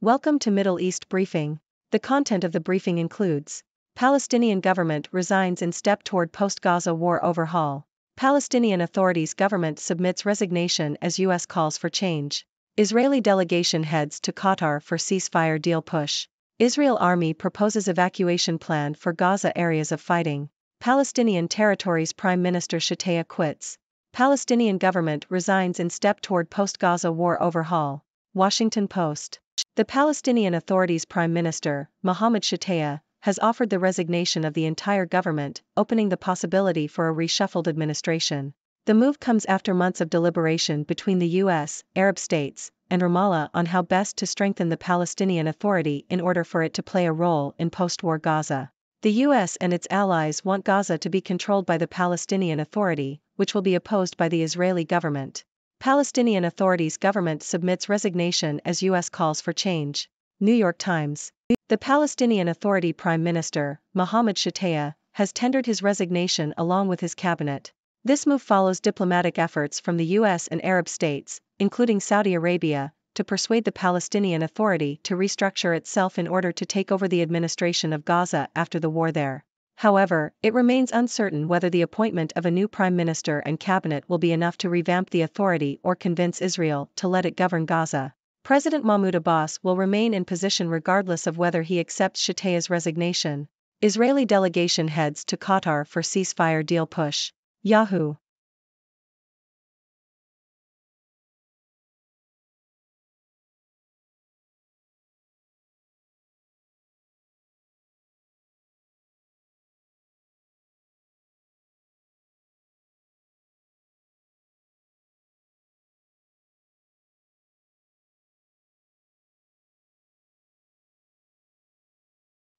Welcome to Middle East Briefing. The content of the briefing includes: Palestinian government resigns in step toward post-Gaza war overhaul. Palestinian authorities government submits resignation as U.S. calls for change. Israeli delegation heads to Qatar for ceasefire deal push. Israel army proposes evacuation plan for Gaza areas of fighting. Palestinian territories Prime Minister Shataya quits. Palestinian government resigns in step toward post-Gaza war overhaul. Washington Post. The Palestinian Authority's Prime Minister, Mohammed Shataya, has offered the resignation of the entire government, opening the possibility for a reshuffled administration. The move comes after months of deliberation between the U.S., Arab states, and Ramallah on how best to strengthen the Palestinian Authority in order for it to play a role in post-war Gaza. The U.S. and its allies want Gaza to be controlled by the Palestinian Authority, which will be opposed by the Israeli government. Palestinian Authority's government submits resignation as U.S. calls for change. New York Times. The Palestinian Authority Prime Minister, Mohammed Shataya, has tendered his resignation along with his cabinet. This move follows diplomatic efforts from the U.S. and Arab states, including Saudi Arabia, to persuade the Palestinian Authority to restructure itself in order to take over the administration of Gaza after the war there. However, it remains uncertain whether the appointment of a new prime minister and cabinet will be enough to revamp the authority or convince Israel to let it govern Gaza. President Mahmoud Abbas will remain in position regardless of whether he accepts Shataya's resignation. Israeli delegation heads to Qatar for ceasefire deal push. Yahoo!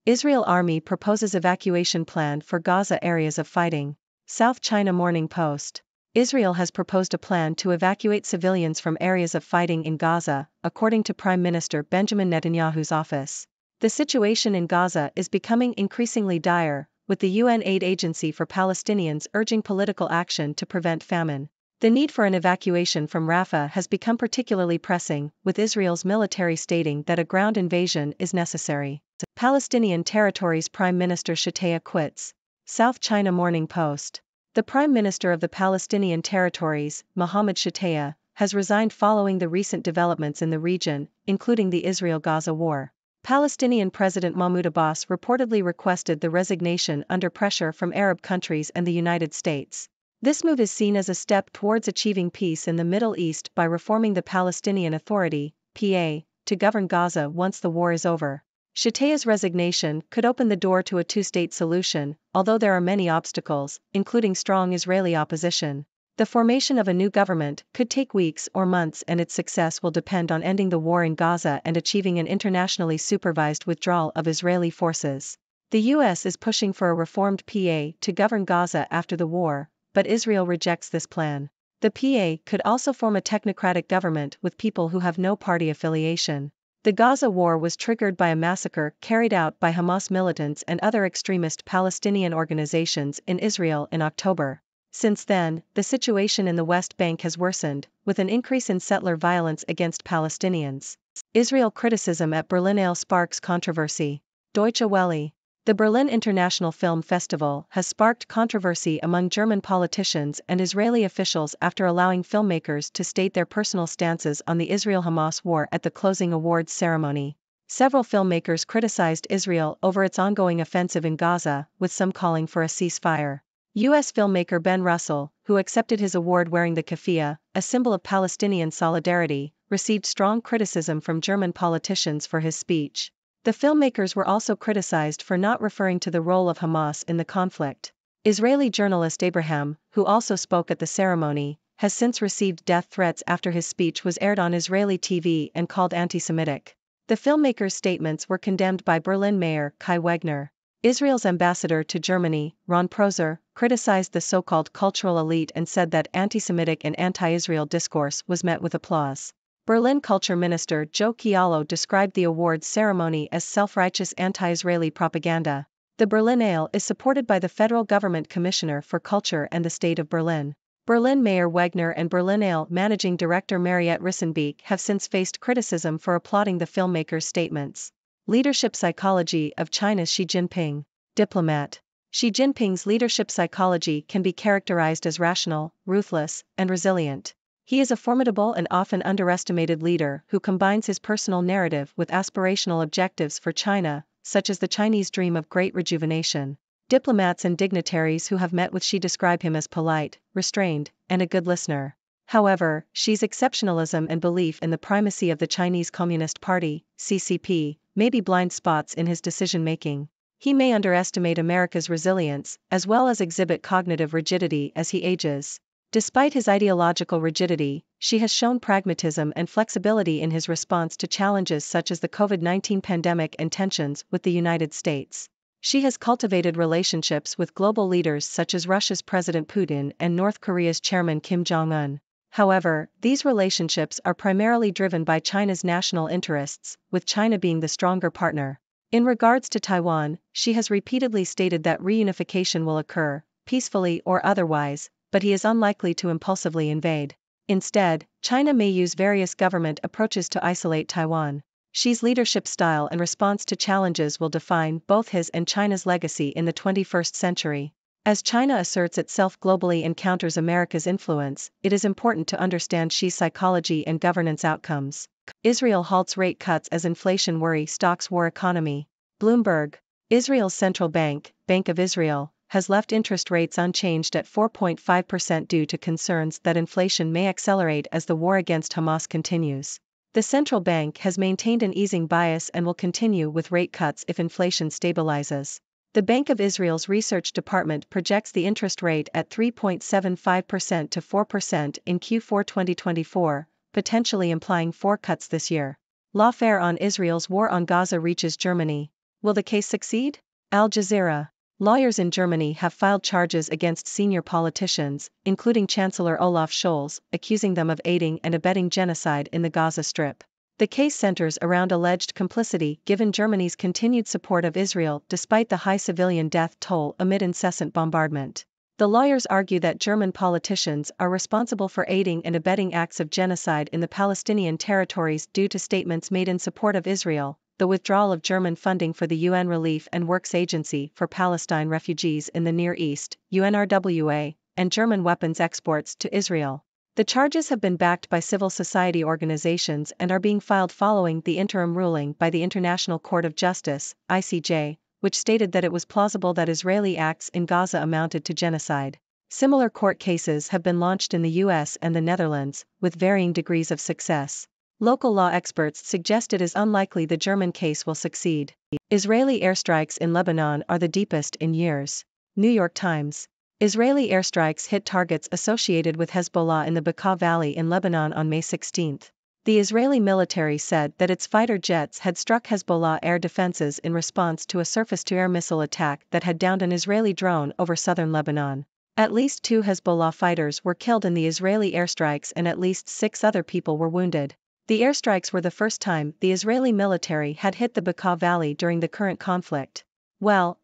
Israel Army proposes evacuation plan for Gaza areas of fighting. South China Morning Post. Israel has proposed a plan to evacuate civilians from areas of fighting in Gaza, according to Prime Minister Benjamin Netanyahu's office. The situation in Gaza is becoming increasingly dire, with the UN Aid Agency for Palestinians urging political action to prevent famine. The need for an evacuation from Rafah has become particularly pressing, with Israel's military stating that a ground invasion is necessary. Palestinian territories Prime Minister Shataya quits. South China Morning Post. The Prime Minister of the Palestinian territories, Mohammed Shataya, has resigned following the recent developments in the region, including the Israel-Gaza war. Palestinian President Mahmoud Abbas reportedly requested the resignation under pressure from Arab countries and the United States. This move is seen as a step towards achieving peace in the Middle East by reforming the Palestinian Authority, PA, to govern Gaza once the war is over. Shataya's resignation could open the door to a two-state solution, although there are many obstacles, including strong Israeli opposition. The formation of a new government could take weeks or months, and its success will depend on ending the war in Gaza and achieving an internationally supervised withdrawal of Israeli forces. The U.S. is pushing for a reformed PA to govern Gaza after the war, but Israel rejects this plan. The PA could also form a technocratic government with people who have no party affiliation. The Gaza war was triggered by a massacre carried out by Hamas militants and other extremist Palestinian organizations in Israel in October. Since then, the situation in the West Bank has worsened, with an increase in settler violence against Palestinians. Israel criticism at Berlinale sparks controversy. Deutsche Welle. The Berlin International Film Festival has sparked controversy among German politicians and Israeli officials after allowing filmmakers to state their personal stances on the Israel-Hamas war at the closing awards ceremony. Several filmmakers criticized Israel over its ongoing offensive in Gaza, with some calling for a ceasefire. U.S. filmmaker Ben Russell, who accepted his award wearing the keffiyeh, a symbol of Palestinian solidarity, received strong criticism from German politicians for his speech. The filmmakers were also criticized for not referring to the role of Hamas in the conflict. Israeli journalist Abraham, who also spoke at the ceremony, has since received death threats after his speech was aired on Israeli TV and called anti-Semitic. The filmmakers' statements were condemned by Berlin Mayor Kai Wegner. Israel's ambassador to Germany, Ron Proser, criticized the so-called cultural elite and said that anti-Semitic and anti-Israel discourse was met with applause. Berlin Culture Minister Joe Chialo described the awards ceremony as self-righteous anti-Israeli propaganda. The Berlinale is supported by the Federal Government Commissioner for Culture and the State of Berlin. Berlin Mayor Wegner and Berlinale Managing Director Mariette Rissenbeek have since faced criticism for applauding the filmmaker's statements. Leadership psychology of China's Xi Jinping. Diplomat. Xi Jinping's leadership psychology can be characterized as rational, ruthless, and resilient. He is a formidable and often underestimated leader who combines his personal narrative with aspirational objectives for China, such as the Chinese dream of great rejuvenation. Diplomats and dignitaries who have met with Xi describe him as polite, restrained, and a good listener. However, Xi's exceptionalism and belief in the primacy of the Chinese Communist Party, CCP, may be blind spots in his decision-making. He may underestimate America's resilience, as well as exhibit cognitive rigidity as he ages. Despite his ideological rigidity, Xi has shown pragmatism and flexibility in his response to challenges such as the COVID-19 pandemic and tensions with the United States. Xi has cultivated relationships with global leaders such as Russia's President Putin and North Korea's Chairman Kim Jong-un. However, these relationships are primarily driven by China's national interests, with China being the stronger partner. In regards to Taiwan, Xi has repeatedly stated that reunification will occur, peacefully or otherwise, but he is unlikely to impulsively invade. Instead, China may use various government approaches to isolate Taiwan. Xi's leadership style and response to challenges will define both his and China's legacy in the 21st century. As China asserts itself globally and counters America's influence, it is important to understand Xi's psychology and governance outcomes. Israel halts rate cuts as inflation worry stalks war economy. Bloomberg. Israel's central bank, Bank of Israel, has left interest rates unchanged at 4.5% due to concerns that inflation may accelerate as the war against Hamas continues. The central bank has maintained an easing bias and will continue with rate cuts if inflation stabilizes. The Bank of Israel's research department projects the interest rate at 3.75% to 4% in Q4 2024, potentially implying 4 cuts this year. Lawfare on Israel's war on Gaza reaches Germany. Will the case succeed? Al Jazeera. Lawyers in Germany have filed charges against senior politicians, including Chancellor Olaf Scholz, accusing them of aiding and abetting genocide in the Gaza Strip. The case centers around alleged complicity given Germany's continued support of Israel despite the high civilian death toll amid incessant bombardment. The lawyers argue that German politicians are responsible for aiding and abetting acts of genocide in the Palestinian territories due to statements made in support of Israel, the withdrawal of German funding for the UN Relief and Works Agency for Palestine refugees in the Near East, UNRWA, and German weapons exports to Israel. The charges have been backed by civil society organizations and are being filed following the interim ruling by the International Court of Justice, ICJ, which stated that it was plausible that Israeli acts in Gaza amounted to genocide. Similar court cases have been launched in the US and the Netherlands, with varying degrees of success. Local law experts suggest it is unlikely the German case will succeed. Israeli airstrikes in Lebanon are the deepest in years. New York Times. Israeli airstrikes hit targets associated with Hezbollah in the Bekaa Valley in Lebanon on May 16. The Israeli military said that its fighter jets had struck Hezbollah air defenses in response to a surface-to-air missile attack that had downed an Israeli drone over southern Lebanon. At least 2 Hezbollah fighters were killed in the Israeli airstrikes and at least 6 other people were wounded. The airstrikes were the first time the Israeli military had hit the Bekaa Valley during the current conflict. Well,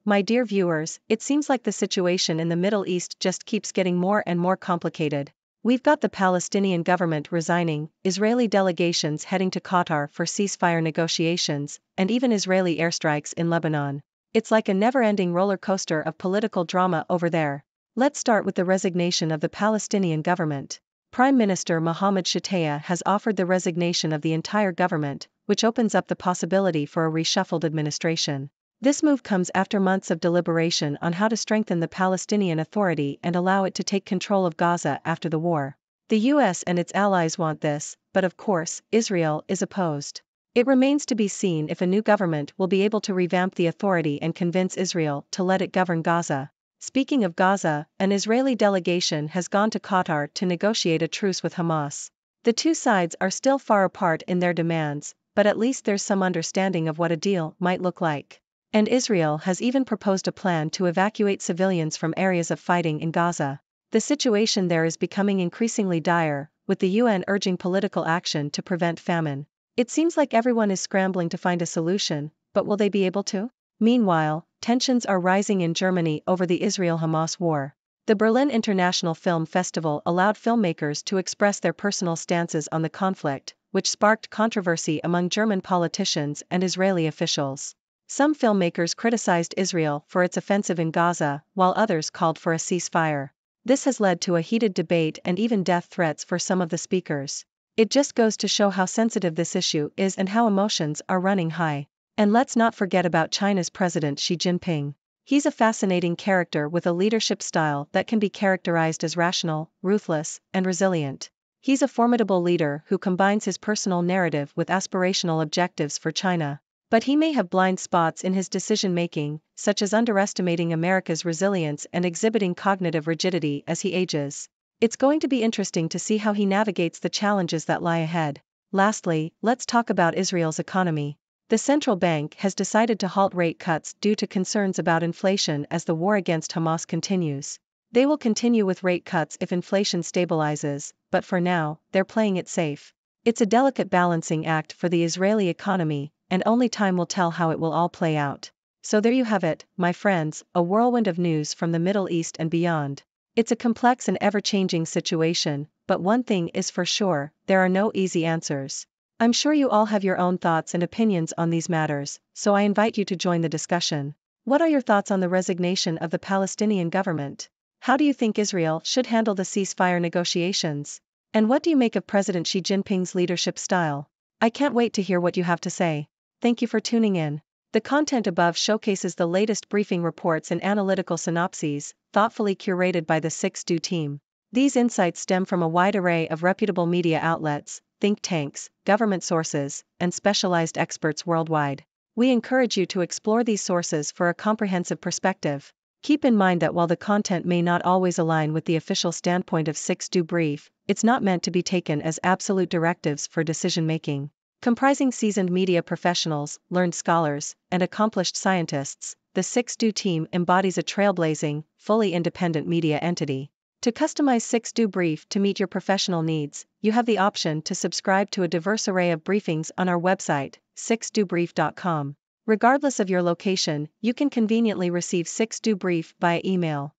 my dear viewers, it seems like the situation in the Middle East just keeps getting more and more complicated. We've got the Palestinian government resigning, Israeli delegations heading to Qatar for ceasefire negotiations, and even Israeli airstrikes in Lebanon. It's like a never-ending roller coaster of political drama over there. Let's start with the resignation of the Palestinian government. Prime Minister Mohammed Shtayyeh has offered the resignation of the entire government, which opens up the possibility for a reshuffled administration. This move comes after months of deliberation on how to strengthen the Palestinian Authority and allow it to take control of Gaza after the war. The US and its allies want this, but of course, Israel is opposed. It remains to be seen if a new government will be able to revamp the authority and convince Israel to let it govern Gaza. Speaking of Gaza, an Israeli delegation has gone to Qatar to negotiate a truce with Hamas. The two sides are still far apart in their demands, but at least there's some understanding of what a deal might look like. And Israel has even proposed a plan to evacuate civilians from areas of fighting in Gaza. The situation there is becoming increasingly dire, with the UN urging political action to prevent famine. It seems like everyone is scrambling to find a solution, but will they be able to? Meanwhile, tensions are rising in Germany over the Israel-Hamas war. The Berlin International Film Festival allowed filmmakers to express their personal stances on the conflict, which sparked controversy among German politicians and Israeli officials. Some filmmakers criticized Israel for its offensive in Gaza, while others called for a ceasefire. This has led to a heated debate and even death threats for some of the speakers. It just goes to show how sensitive this issue is and how emotions are running high. And let's not forget about China's President Xi Jinping. He's a fascinating character with a leadership style that can be characterized as rational, ruthless, and resilient. He's a formidable leader who combines his personal narrative with aspirational objectives for China. But he may have blind spots in his decision-making, such as underestimating America's resilience and exhibiting cognitive rigidity as he ages. It's going to be interesting to see how he navigates the challenges that lie ahead. Lastly, let's talk about Israel's economy. The central bank has decided to halt rate cuts due to concerns about inflation as the war against Hamas continues. They will continue with rate cuts if inflation stabilizes, but for now, they're playing it safe. It's a delicate balancing act for the Israeli economy, and only time will tell how it will all play out. So there you have it, my friends, a whirlwind of news from the Middle East and beyond. It's a complex and ever-changing situation, but one thing is for sure, there are no easy answers. I'm sure you all have your own thoughts and opinions on these matters, so I invite you to join the discussion. What are your thoughts on the resignation of the Palestinian government? How do you think Israel should handle the ceasefire negotiations? And what do you make of President Xi Jinping's leadership style? I can't wait to hear what you have to say. Thank you for tuning in. The content above showcases the latest briefing reports and analytical synopses, thoughtfully curated by the 6Do team. These insights stem from a wide array of reputable media outlets, think tanks, government sources, and specialized experts worldwide. We encourage you to explore these sources for a comprehensive perspective. Keep in mind that while the content may not always align with the official standpoint of 6Do Brief, it's not meant to be taken as absolute directives for decision-making. Comprising seasoned media professionals, learned scholars, and accomplished scientists, the 6Do team embodies a trailblazing, fully independent media entity. To customize 6Do Brief to meet your professional needs, you have the option to subscribe to a diverse array of briefings on our website, 6dobrief.com. Regardless of your location, you can conveniently receive 6Do Brief via email.